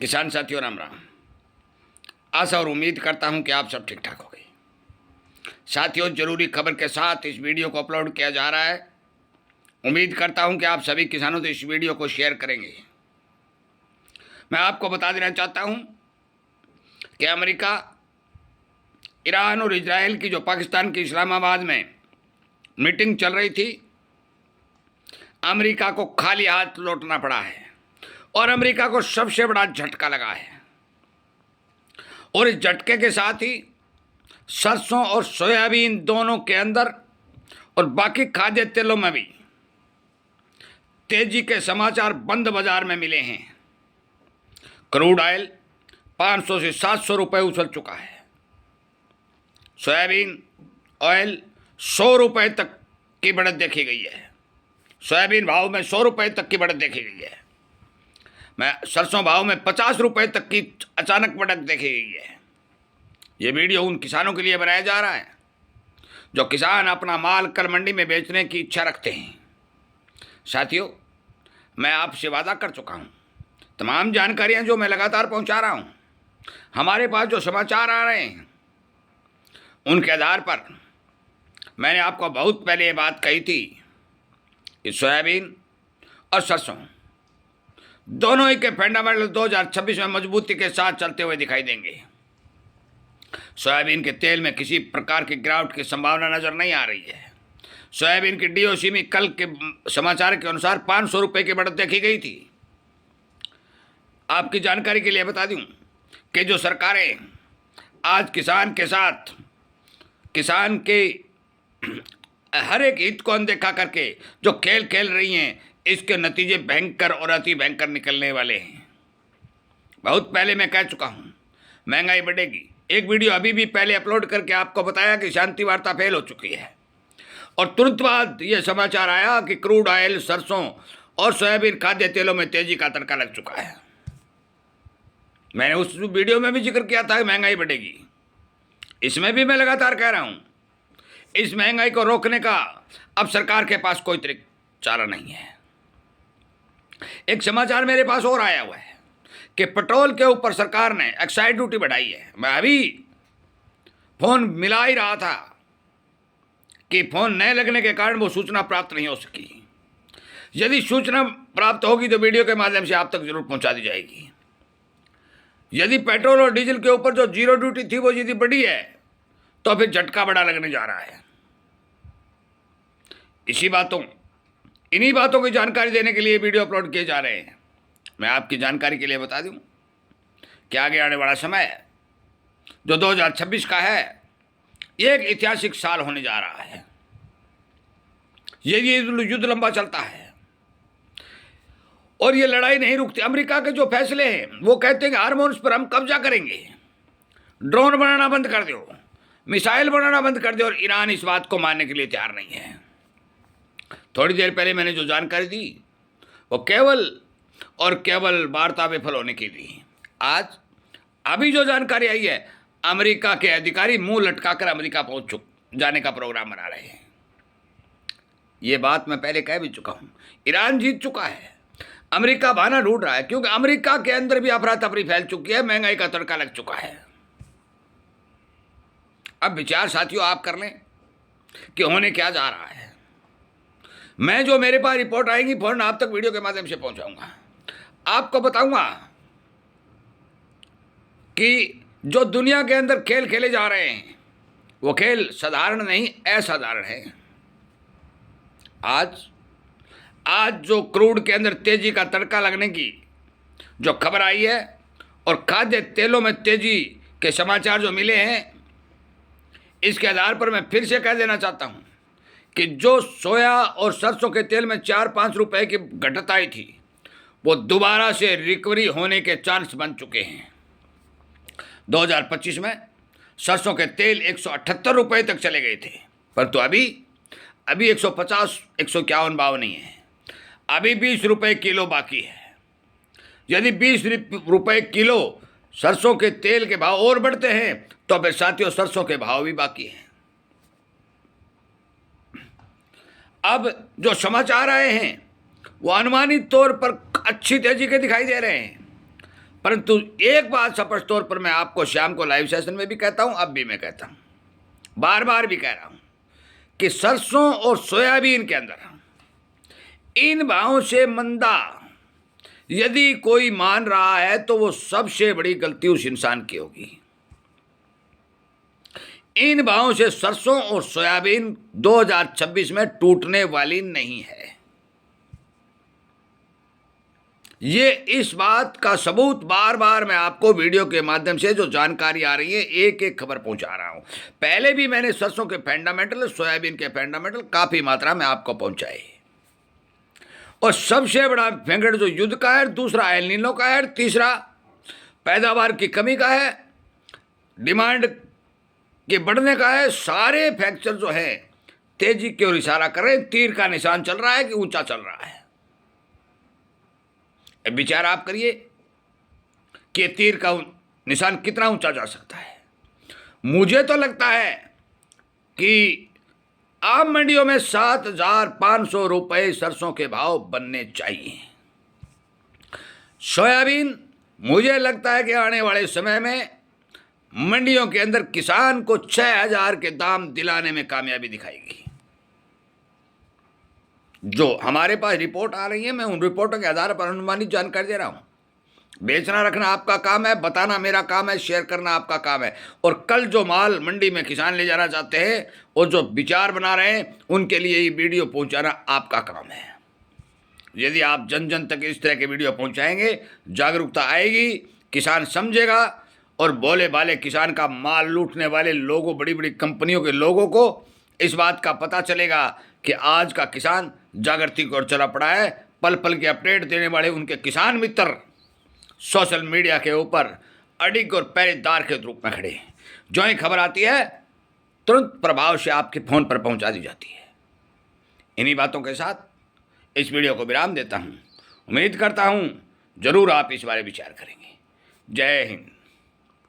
किसान साथियों राम राम। आशा और उम्मीद करता हूं कि आप सब ठीक ठाक होंगे। साथियों, जरूरी खबर के साथ इस वीडियो को अपलोड किया जा रहा है। उम्मीद करता हूं कि आप सभी किसानों से इस वीडियो को शेयर करेंगे। मैं आपको बता देना चाहता हूं कि अमेरिका, ईरान और इजराइल की जो पाकिस्तान के इस्लामाबाद में मीटिंग चल रही थी, अमेरिका को खाली हाथ लौटना पड़ा है और अमेरिका को सबसे बड़ा झटका लगा है। और इस झटके के साथ ही सरसों और सोयाबीन दोनों के अंदर और बाकी खाद्य तेलों में भी तेजी के समाचार बंद बाजार में मिले हैं। क्रूड ऑयल 500 से 700 रुपये उछल चुका है। सोयाबीन ऑयल 100 रुपये तक की बढ़त देखी गई है। सोयाबीन भाव में 100 रुपये तक की बढ़त देखी गई है। सरसों भाव में 50 रुपये तक की अचानक बढ़त देखी गई है। ये वीडियो उन किसानों के लिए बनाया जा रहा है जो किसान अपना माल कल मंडी में बेचने की इच्छा रखते हैं। साथियों, मैं आपसे वादा कर चुका हूँ, तमाम जानकारियाँ जो मैं लगातार पहुँचा रहा हूँ, हमारे पास जो समाचार आ रहे हैं उनके आधार पर मैंने आपको बहुत पहले ये बात कही थी कि सोयाबीन और सरसों दोनों ही के फंडामेंटल 2026 में मजबूती के साथ चलते हुए दिखाई देंगे। सोयाबीन के तेल में किसी प्रकार की गिरावट की संभावना नजर नहीं आ रही है। सोयाबीन की डीओसी में कल के समाचार के अनुसार 500 रुपये की बढ़त देखी गई थी। आपकी जानकारी के लिए बता दूं कि जो सरकारें आज किसान के साथ, किसान के हर एक हित को अनदेखा करके जो खेल खेल रही हैं, इसके नतीजे भयंकर और अति भयंकर निकलने वाले हैं। बहुत पहले मैं कह चुका हूँ, महंगाई बढ़ेगी। एक वीडियो अभी भी पहले अपलोड करके आपको बताया कि शांति वार्ता फेल हो चुकी है और तुरंत बाद ये समाचार आया कि क्रूड ऑयल, सरसों और सोयाबीन खाद्य तेलों में तेजी का तड़का लग चुका है। मैंने उस वीडियो में भी जिक्र किया था कि महंगाई बढ़ेगी। इसमें भी मैं लगातार कह रहा हूँ, इस महंगाई को रोकने का अब सरकार के पास कोई चारा नहीं है। एक समाचार मेरे पास और आया हुआ है कि पेट्रोल के ऊपर सरकार ने एक्साइज ड्यूटी बढ़ाई है। मैं अभी फोन मिला ही रहा था कि फोन न लगने के कारण वो सूचना प्राप्त नहीं हो सकी। यदि सूचना प्राप्त होगी तो वीडियो के माध्यम से आप तक जरूर पहुंचा दी जाएगी। यदि पेट्रोल और डीजल के ऊपर जो जीरो ड्यूटी थी वो यदि बढ़ी है तो फिर झटका बड़ा लगने जा रहा है। इन्हीं बातों की जानकारी देने के लिए वीडियो अपलोड किए जा रहे हैं। मैं आपकी जानकारी के लिए बता दूं कि आगे आने वाला समय जो 2026 का है, ये एक ऐतिहासिक साल होने जा रहा है। ये युद्ध लंबा चलता है और ये लड़ाई नहीं रुकती। अमेरिका के जो फैसले हैं वो कहते हैं कि हार्मोन्स पर हम कब्जा करेंगे, ड्रोन बनाना बंद कर दो, मिसाइल बनाना बंद कर दो, और ईरान इस बात को मानने के लिए तैयार नहीं है। थोड़ी देर पहले मैंने जो जानकारी दी वो केवल और केवल वार्ता विफल होने की दी। आज अभी जो जानकारी आई है, अमेरिका के अधिकारी मुंह लटकाकर अमेरिका जाने का प्रोग्राम बना रहे हैं। ये बात मैं पहले कह भी चुका हूं। ईरान जीत चुका है, अमेरिका बहाना ढूंढ रहा है, क्योंकि अमेरिका के अंदर भी अफरा तफरी फैल चुकी है, महंगाई का तड़का लग चुका है। अब विचार साथियों आप कर लें कि होने क्या जा रहा है। मैं जो मेरे पास रिपोर्ट आएंगी फौरन आप तक वीडियो के माध्यम से पहुंचाऊंगा। आपको बताऊंगा कि जो दुनिया के अंदर खेल खेले जा रहे हैं वो खेल साधारण नहीं, असाधारण है। आज जो क्रूड के अंदर तेजी का तड़का लगने की जो खबर आई है और खाद्य तेलों में तेजी के समाचार जो मिले हैं, इसके आधार पर मैं फिर से कह देना चाहता हूं कि जो सोया और सरसों के तेल में 4-5 रुपए की घटत आई थी वो दोबारा से रिकवरी होने के चांस बन चुके हैं। 2025 में सरसों के तेल 178 रुपये तक चले गए थे, परंतु अभी 150, 151, 52 ही है। अभी 20 रुपये किलो बाकी है। यदि 20 रुपये किलो सरसों के तेल के भाव और बढ़ते हैं तो फिर साथियों सरसों के भाव भी बाकी हैं। अब जो समाचार आए हैं वो अनुमानित तौर पर अच्छी तेजी के दिखाई दे रहे हैं। परंतु एक बात स्पष्ट तौर पर मैं आपको शाम को लाइव सेशन में भी कहता हूं, अब भी मैं कहता हूं, बार बार भी कह रहा हूं कि सरसों और सोयाबीन के अंदर इन भावों से मंदा यदि कोई मान रहा है तो वो सबसे बड़ी गलती उस इंसान की होगी। इन भावों से सरसों और सोयाबीन 2026 में टूटने वाली नहीं है। ये इस बात का सबूत बार बार मैं आपको वीडियो के माध्यम से जो जानकारी आ रही है एक एक खबर पहुंचा रहा हूं। पहले भी मैंने सरसों के फंडामेंटल, सोयाबीन के फंडामेंटल काफी मात्रा में आपको पहुंचाए। और सबसे बड़ा फेंगड़ जो युद्ध का है, दूसरा एल नीनो का है, तीसरा पैदावार की कमी का है, डिमांड के बढ़ने का है। सारे फैक्टर जो है तेजी की ओर इशारा कर रहे हैं। तीर का निशान चल रहा है कि ऊंचा चल रहा है। विचार आप करिए कि तीर का निशान कितना ऊंचा जा सकता है। मुझे तो लगता है कि आम मंडियों में 7,500 रुपये सरसों के भाव बनने चाहिए। सोयाबीन मुझे लगता है कि आने वाले समय में मंडियों के अंदर किसान को 6,000 के दाम दिलाने में कामयाबी दिखाएगी। जो हमारे पास रिपोर्ट आ रही है, मैं उन रिपोर्टों के आधार पर अनुमानित जानकारी दे रहा हूं। बेचना रखना आपका काम है, बताना मेरा काम है, शेयर करना आपका काम है। और कल जो माल मंडी में किसान ले जाना चाहते हैं और जो विचार बना रहे हैं उनके लिए ये वीडियो पहुंचाना आपका काम है। यदि आप जन जन तक इस तरह के वीडियो पहुंचाएंगे, जागरूकता आएगी, किसान समझेगा और बोले भाले किसान का माल लूटने वाले लोगों, बड़ी बड़ी कंपनियों के लोगों को इस बात का पता चलेगा कि आज का किसान जागृति की ओर चला पड़ा है। पल पल के अपडेट देने वाले उनके किसान मित्र सोशल मीडिया के ऊपर अडिग और पहरेदार के रूप में खड़े हैं। जो ही खबर आती है तुरंत प्रभाव से आपके फ़ोन पर पहुंचा दी जाती है। इन्हीं बातों के साथ इस वीडियो को विराम देता हूं। उम्मीद करता हूं जरूर आप इस बारे विचार करेंगे। जय हिंद।